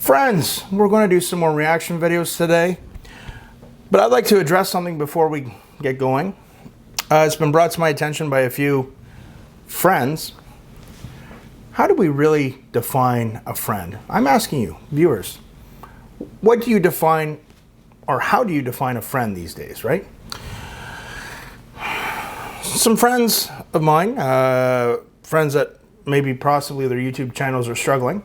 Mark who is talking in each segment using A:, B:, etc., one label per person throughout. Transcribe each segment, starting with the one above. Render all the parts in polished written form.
A: Friends, we're going to do some more reaction videos today, but I'd like to address something before we get going. It's been brought to my attention by a few friends. How do we really define a friend? I'm asking you, viewers, what do you define, or how do you define a friend these days, right? Some friends of mine, friends that maybe possibly their YouTube channels are struggling,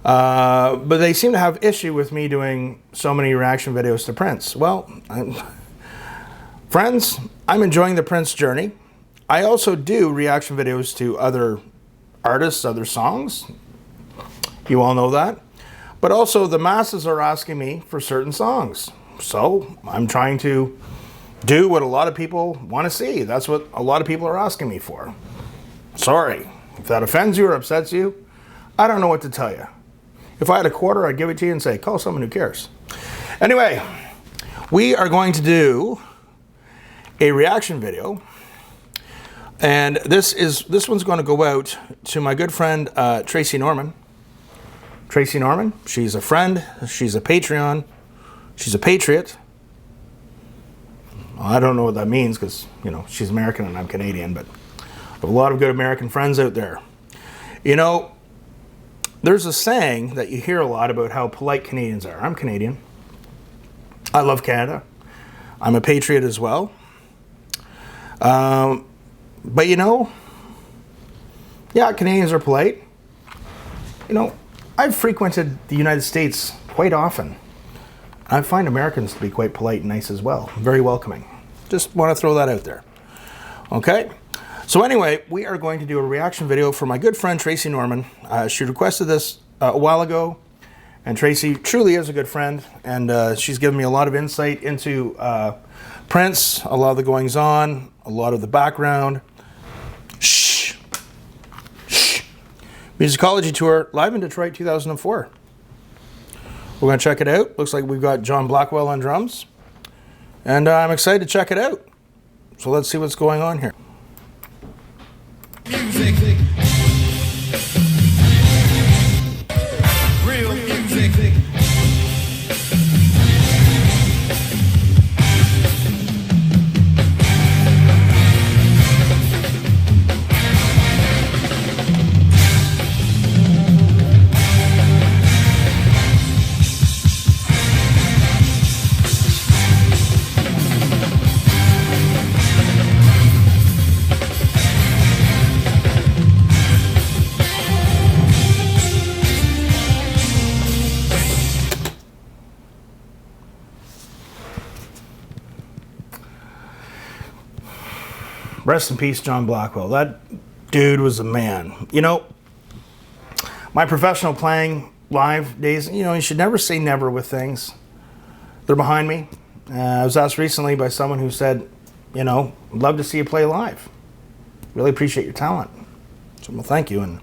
A: but they seem to have issue with me doing so many reaction videos to Prince. Well, friends, I'm enjoying the Prince journey. I also do reaction videos to other artists, other songs. You all know that. But also the masses are asking me for certain songs. So I'm trying to do what a lot of people want to see. That's what a lot of people are asking me for. Sorry. If that offends you or upsets you, I don't know what to tell you. If I had a quarter, I'd give it to you and say, call someone who cares. Anyway, we are going to do a reaction video. And this one's going to go out to my good friend, Tracy Norman. Tracy Norman, she's a friend, she's a Patreon, she's a patriot. Well, I don't know what that means because, you know, she's American and I'm Canadian, but I have a lot of good American friends out there. You know, there's a saying that you hear a lot about how polite Canadians are. I'm Canadian. I love Canada. I'm a patriot as well. But you know, yeah, Canadians are polite. You know, I've frequented the United States quite often. I find Americans to be quite polite and nice as well. Very welcoming. Just want to throw that out there. Okay? So anyway, we are going to do a reaction video for my good friend Tracy Norman. She requested this a while ago, and Tracy truly is a good friend, and she's given me a lot of insight into Prince, a lot of the goings-on, a lot of the background. Shh. Shh. Musicology Tour, live in Detroit, 2004. We're going to check it out. Looks like we've got John Blackwell on drums, and I'm excited to check it out. So let's see what's going on here.
B: Music. Real music.
A: Rest in peace, John Blackwell. That dude was a man. You know, my professional playing live days, you know, you should never say never with things. They're behind me. I was asked recently by someone who said, you know, I'd love to see you play live. Really appreciate your talent. So, well, thank you. And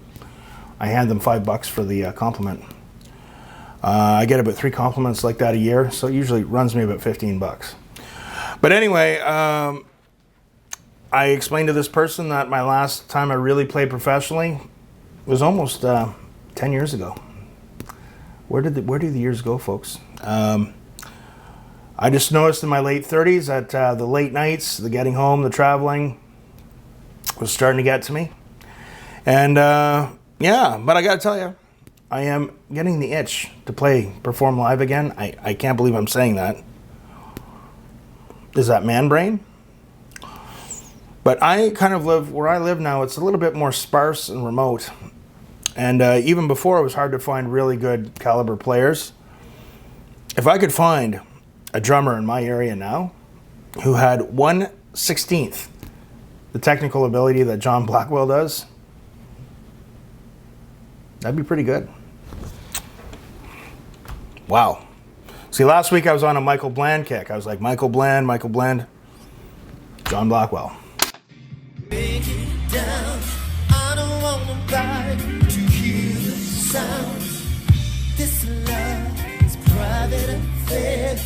A: I hand them $5 for the compliment. I get about 3 compliments like that a year, so it usually runs me about $15. But anyway, I explained to this person that my last time I really played professionally was almost 10 years ago. Where do the years go, folks? I just noticed in my late 30s that the late nights, the getting home, the traveling was starting to get to me. And yeah, but I got to tell you, I am getting the itch to perform live again. I can't believe I'm saying that. Is that man brain? But I kind of live where I live now. It's a little bit more sparse and remote. And even before, it was hard to find really good caliber players. If I could find a drummer in my area now who had 1/16 the technical ability that John Blackwell does, that'd be pretty good. Wow. See, last week I was on a Michael Bland kick. I was like, Michael Bland, John Blackwell.
B: Down. I don't want nobody to hear the sound. This love is private affair.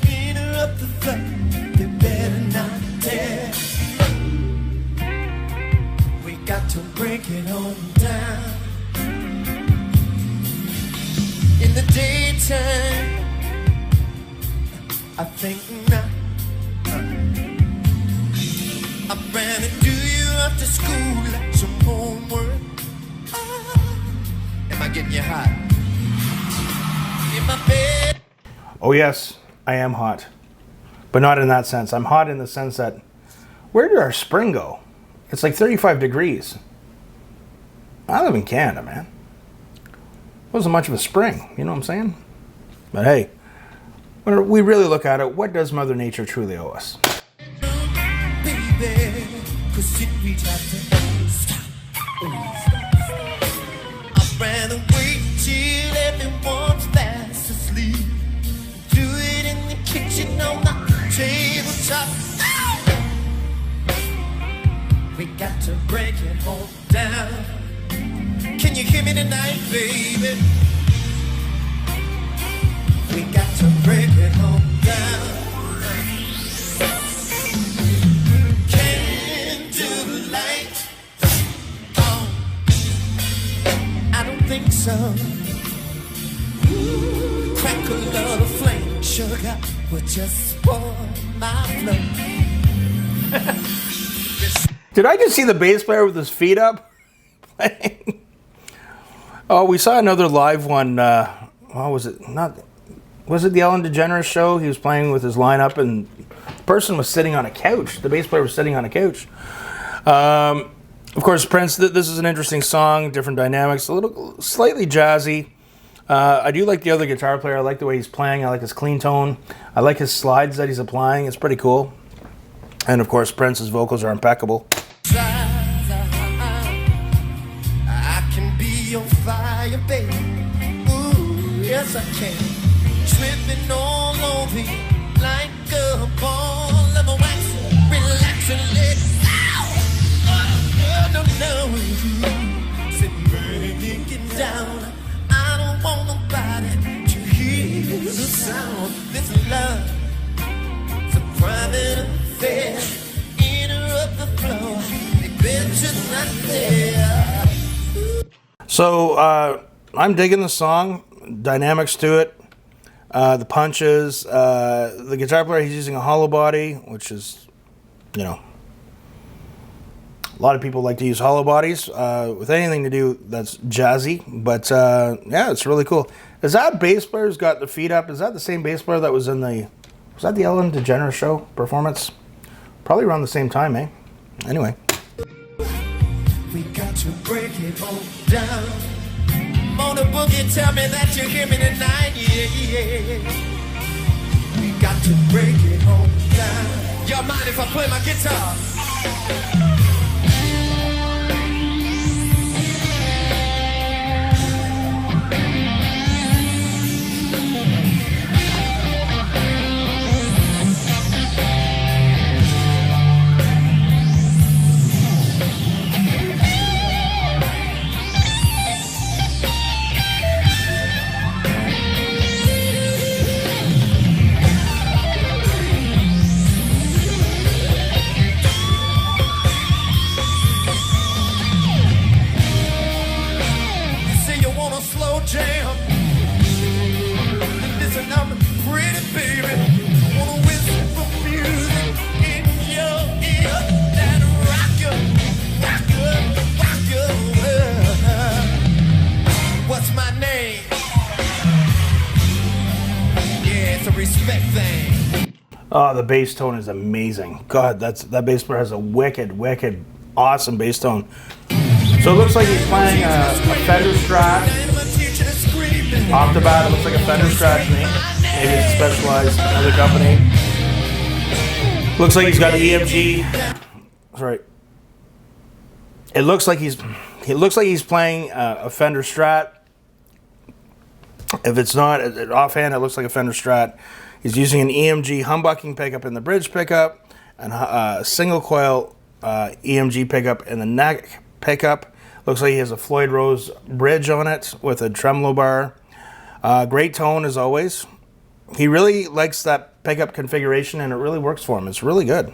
B: Interrupt the flight, they better not dare. We got to break it on down. In the I think not. I ran into you after school, like some homework. Am I getting you hot? In my bed.
A: Oh yes, I am hot. But not in that sense. I'm hot in the sense that, where did our spring go? It's like 35 degrees. I live in Canada, man. Wasn't much of a spring, you know what I'm saying? But hey, when we really look at it, what does Mother Nature truly owe us?
B: Baby, 'cause it reached out to stop. I ran away till everyone's fast asleep. Do it in the kitchen on the tabletop. We got to break it all down. Can you hear me tonight, baby? We got to break it all down. Candlelight. Oh, I don't think so. Crack a little flame, sugar, would just spoil my flow.
A: Did I just see the bass player with his feet up? Oh, we saw another live one. What was it? Was it the Ellen DeGeneres show? He was playing with his lineup, and the person was sitting on a couch. The bass player was sitting on a couch. Of course, Prince. This is an interesting song, different dynamics, a little slightly jazzy. I do like the other guitar player. I like the way he's playing. I like his clean tone. I like his slides that he's applying. It's pretty cool. And of course, Prince's vocals are impeccable.
B: I can be your fire, baby. Ooh, yes I can. Tripping all over you like a ball of wax. Relax and let it out. No, sitting breaking down. I don't want nobody to hear the sound. This love, it's a private affair. Interrupt the flow. They bet you're not there.
A: So I'm digging the song, dynamics to it, the punches, the guitar player, he's using a hollow body, which is, you know, a lot of people like to use hollow bodies with anything to do that's jazzy, but yeah, it's really cool. Is that bass player who's got the feet up? Is that the same bass player that was in was that the Ellen DeGeneres show performance? Probably around the same time, eh? Anyway.
B: We got to break it all down. Mona Boogie, tell me that you hear me tonight, yeah. We got to break it all down. Y'all mind if I play my guitar? Jam. Listen, I'm pretty baby. Wanna whistle for music in your ear that rock you. What's my name? Yeah, it's a respect thing.
A: Oh, the bass tone is amazing. God, that bass player has a wicked, awesome bass tone. So it looks like he's playing a Fender Strat. Off the bat, it looks like a Fender Strat to me. Maybe it's specialized in another company. Looks like he's got an EMG. Sorry. It looks like he's playing a Fender Strat. If it's not, offhand, it looks like a Fender Strat. He's using an EMG humbucking pickup in the bridge pickup, and a single coil EMG pickup in the neck pickup. Looks like he has a Floyd Rose bridge on it with a tremolo bar. Great tone as always. He really likes that pickup configuration, and it really works for him. It's really good.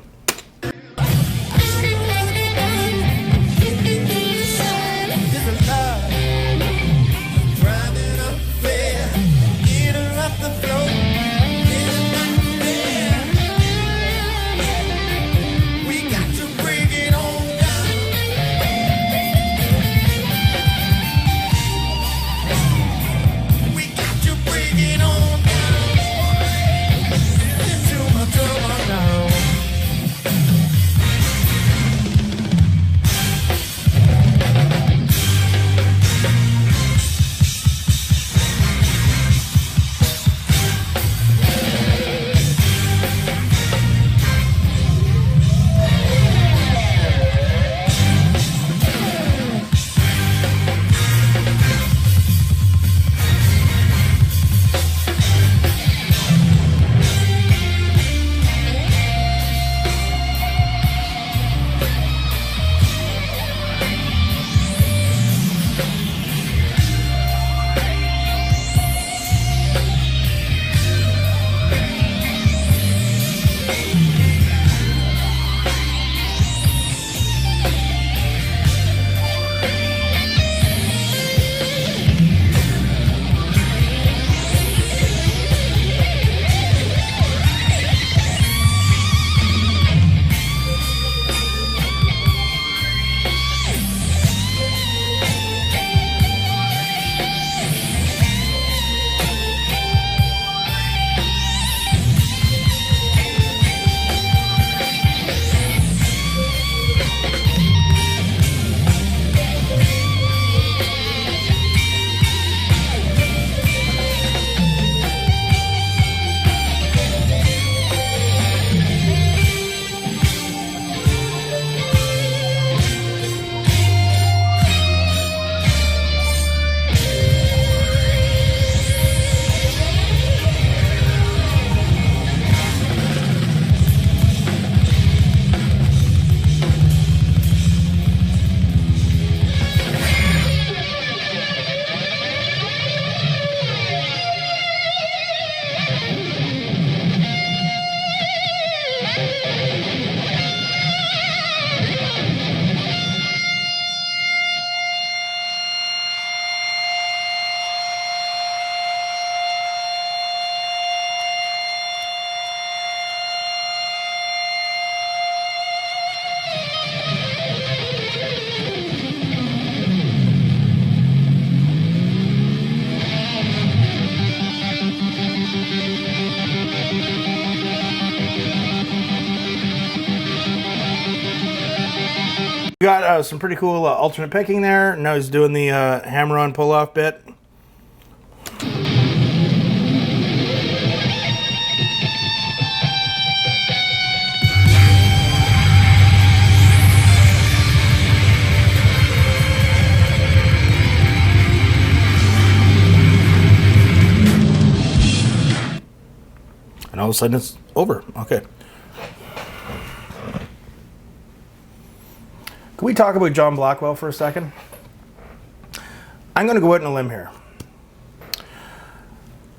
A: got some pretty cool alternate picking there. Now he's doing the hammer-on pull-off bit. And all of a sudden it's over. Okay. Can we talk about John Blackwell for a second? I'm going to go out on a limb here.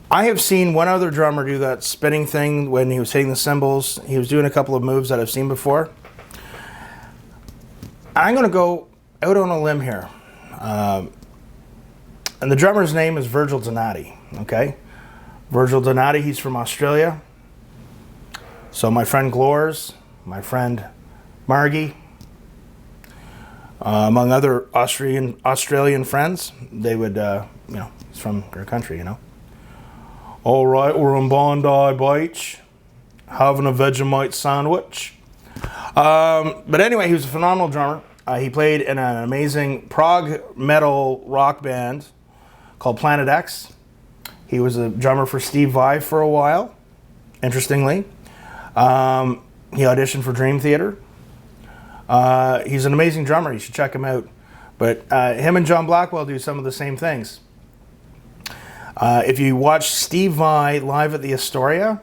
A: I have seen one other drummer do that spinning thing when he was hitting the cymbals. He was doing a couple of moves that I've seen before. I'm going to go out on a limb here. And the drummer's name is Virgil Donati. Okay? Virgil Donati, he's from Australia. So my friend Glors, my friend Margie, among other Australian friends, they would, he's from their country, All right, we're in Bondi Beach, having a Vegemite sandwich. But anyway, he was a phenomenal drummer. He played in an amazing prog metal rock band called Planet X. He was a drummer for Steve Vai for a while, interestingly. He auditioned for Dream Theater. He's an amazing drummer. You should check him out. But him and John Blackwell do some of the same things. If you watch Steve Vai live at the Astoria,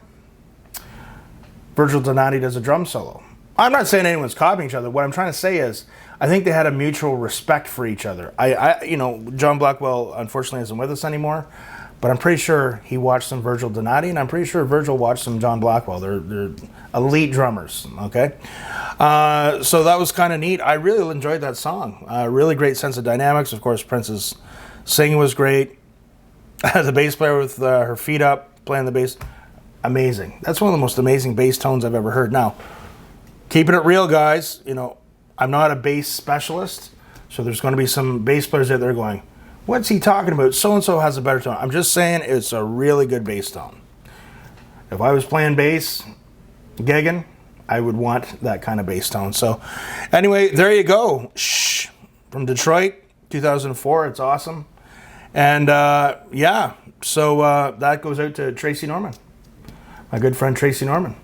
A: Virgil Donati does a drum solo. I'm not saying anyone's copying each other. What I'm trying to say is I think they had a mutual respect for each other. John Blackwell unfortunately isn't with us anymore. But I'm pretty sure he watched some Virgil Donati, and I'm pretty sure Virgil watched some John Blackwell. They're elite drummers, okay? So that was kind of neat. I really enjoyed that song. Really great sense of dynamics. Of course, Prince's singing was great. The bass player with her feet up, playing the bass, amazing. That's one of the most amazing bass tones I've ever heard. Now, keeping it real, guys, I'm not a bass specialist, so there's going to be some bass players out there going, what's he talking about? So-and-so has a better tone. I'm just saying it's a really good bass tone. If I was playing bass, gigging, I would want that kind of bass tone. So anyway, there you go. Shh. From Detroit, 2004. It's awesome. And so that goes out to Tracy Norman, my good friend Tracy Norman.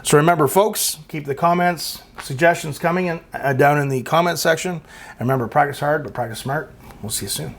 A: So remember, folks, keep the comments, suggestions coming in down in the comment section. And remember, practice hard, but practice smart. We'll see you soon.